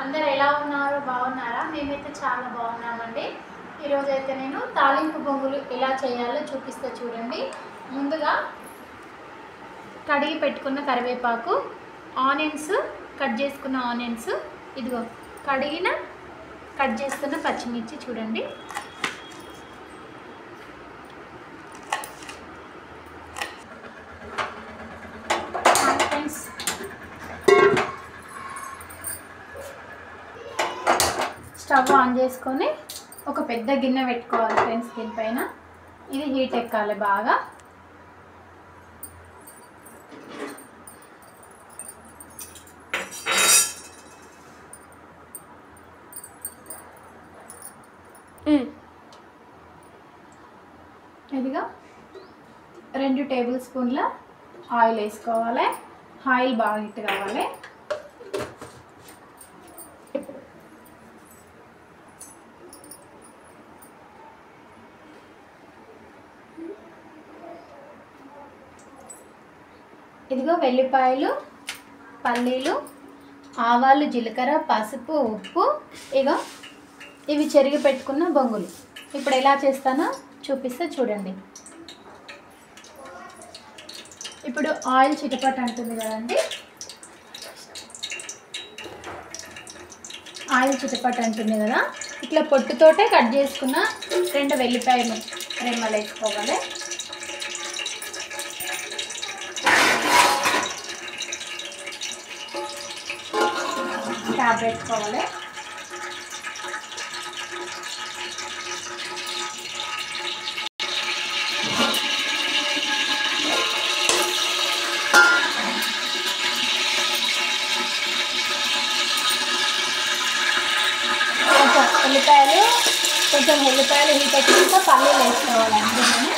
అందరూ ఎలా ఉన్నారు? బాగున్నారా? మేమైతే చాలా బాగున్నామండి. ఈరోజు అయితే నేను తాలింపు బొంగులు ఎలా చేయాలో చూపిస్తా చూడండి. ముందుగా కడిగి పెట్టుకున్న కరివేపాకు, ఆనియన్స్, కట్ చేసుకున్న ఆనియన్స్, ఇదిగో కట్ చేసుకున్న పచ్చిమిర్చి చూడండి. స్టవ్ ఆన్ చేసుకొని ఒక పెద్ద గిన్నె పెట్టుకోవాలి ఫ్రెండ్స్. దీనిపైన ఇది హీట్ ఎక్కాలి బాగా. ఇదిగా 2 టేబుల్ స్పూన్ల ఆయిల్ వేసుకోవాలి. ఆయిల్ బాగా హీట్ కావాలి. ఇదిగో వెల్లిపాయలు, పల్లీలు, ఆవాలు, జీలకర్ర, పసుపు, ఉప్పు, ఇవి చెరిగి పెట్టుకున్న బొంగులు. ఇప్పుడు ఎలా చేస్తానో చూపిస్తే చూడండి. ఇప్పుడు ఆయిల్ చిటపట అంటుంది కదండి. ఆయిల్ చిటపట అంటుంది కదా, ఇట్లా పొట్టుతోటే కట్ చేసుకున్న 2 వెల్లిపాయలు రెమ్మలు వేసుకోవాలి. క్యాప్ పెట్టుకోవాలి. కొంచెం ఉల్లిపాయలు హీట్ ఎక్కినాక పల్లీలు వేసుకోవాలి. అందుకని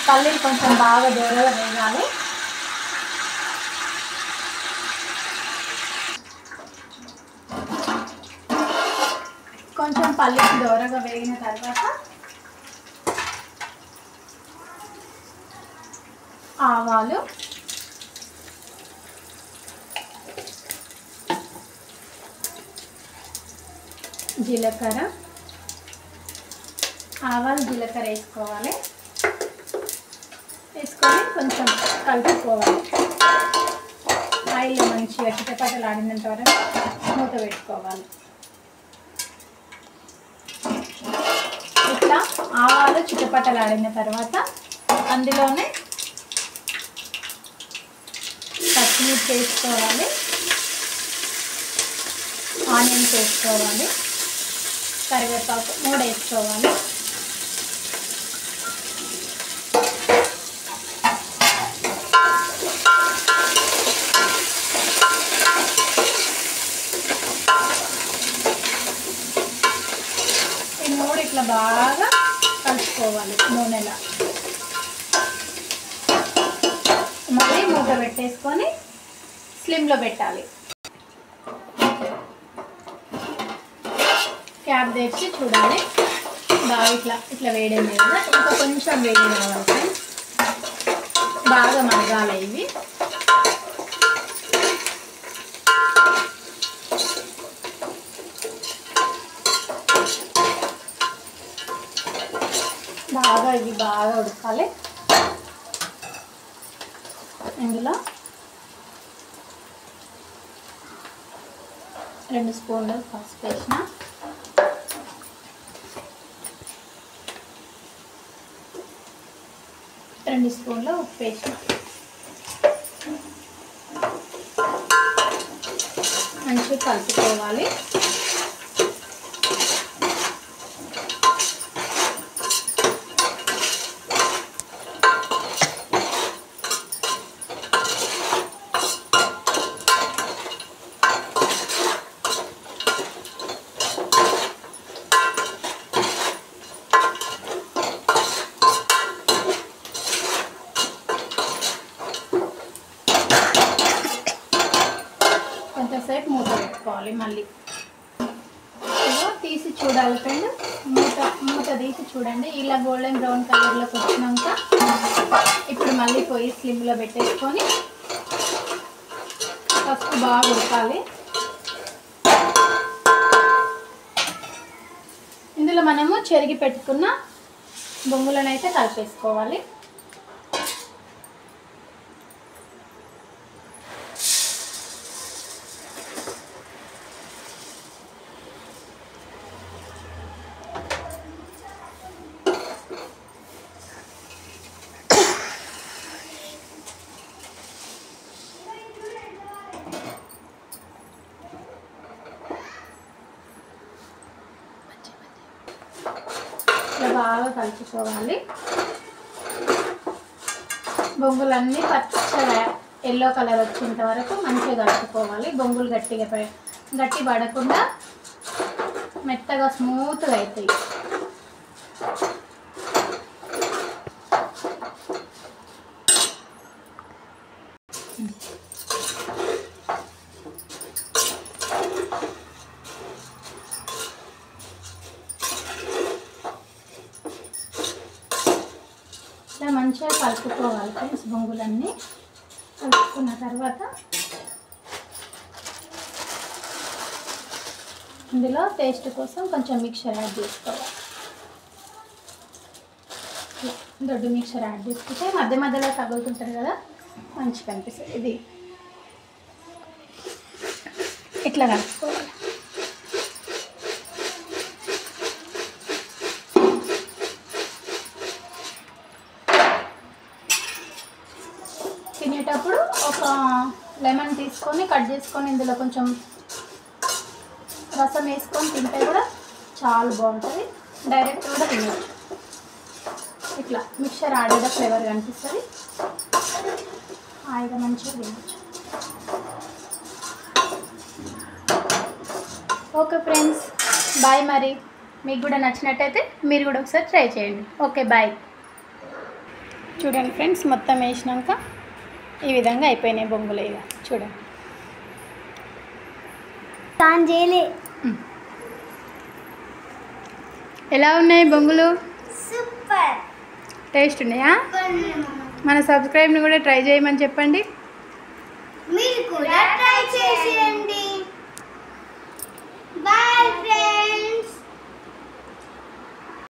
పల్లీలు కొంచెం బాగా దూరంగా వేయాలి. కొంచెం పల్లీలు దూరంగా వేగిన తర్వాత ఆవాలు, జీలకర్ర, వేసుకోవాలి. వేసుకొని కొంచెం కలుపుకోవాలి. ఆయిల్లో మంచిగా చిటపటలు ఆడినంత వరకు మూత పెట్టుకోవాలి. ఇట్లా ఆవాలు చిటపటలు ఆడిన తర్వాత అందులోనే పచ్చిమిర్చి వేసుకోవాలి, ఆనియన్స్ వేసుకోవాలి, కరివేపాకు 3 వేసుకోవాలి. ఈ 3 ఇట్లా బాగా కలుపుకోవాలి నూనెలా. మళ్ళీ మూత పెట్టేసుకొని స్లిమ్లో పెట్టాలి. క్యాప్ తెచ్చి చూడాలి. బాగా ఇట్లా వేడింది కదా, ఇంకా కొంచెం వేడి కావాలి. బాగా మరగాలి. ఇవి బాగా ఉడకాలి. ఇందులో 2 స్పూన్లు పసుపు వేసిన, 2 స్పూన్ల ఉప్పు వేసిన, మంచిగా కలుపుకోవాలి. కొంతసేపు మూత పెట్టుకోవాలి. మళ్ళీ తీసి చూడాలి ఫ్రెండ్. మూత తీసి చూడండి. ఇలా గోల్డెన్ బ్రౌన్ కలర్లోకి వచ్చినాక ఇప్పుడు మళ్ళీ పొయ్యి స్లిమ్లో పెట్టేసుకొని ఫస్ట్ బాగా ఉడకాలి. ఇందులో మనము చెరిగి పెట్టుకున్న బొంగులను అయితే కలిపేసుకోవాలి. ఇలా బాగా కలుపుకోవాలి. బొంగులన్నీ పచ్చగా ఎల్లో కలర్ వచ్చేంత వరకు మంచిగా కలుపుకోవాలి. బొంగులు గట్టి పడకుండా మెత్తగా స్మూత్గా అవుతాయి. ఇలా మంచిగా కలుపుకోవాలి ఫ్రెండ్స్. బొంగులన్నీ కలుపుకున్న తర్వాత ఇందులో టేస్ట్ కోసం కొంచెం మిక్చర్ యాడ్ చేసుకోవాలి. దొడ్డు మిక్చర్ యాడ్ చేసుకుంటే మధ్య మధ్యలో తగులుతుంటుంది కదా, మంచిగా అనిపిస్తుంది. ఇది ఇట్లా కలుపుకోవాలి. తినేటప్పుడు ఒక లెమన్ తీసుకొని కట్ చేసుకొని ఇందులో కొంచెం రసం వేసుకొని తింటే కూడా చాలా బాగుంటుంది. డైరెక్ట్ కూడా తినవచ్చు. ఇట్లా మిక్చర్ ఆడేదా ఫ్లేవర్ కనిపిస్తుంది. హాయిగా మంచిగా తినవచ్చు. Okay friends, bye. మరి మీకు కూడా నచ్చినట్టయితే మీరు కూడా ఒకసారి ట్రై చేయండి. Okay, bye. చూడండి ఫ్రెండ్స్, మొత్తం వేసినాక ఈ విధంగా అయిపోయినాయి బొంగులు. ఇక చూడండి. ఎలా ఉన్నాయి బొంగులు? సూపర్ టేస్ట్ ఉన్నాయా? మన సబ్స్క్రైబ్ని కూడా ట్రై చేయమని చెప్పండి. మీరు కూడా ట్రై చేయండి.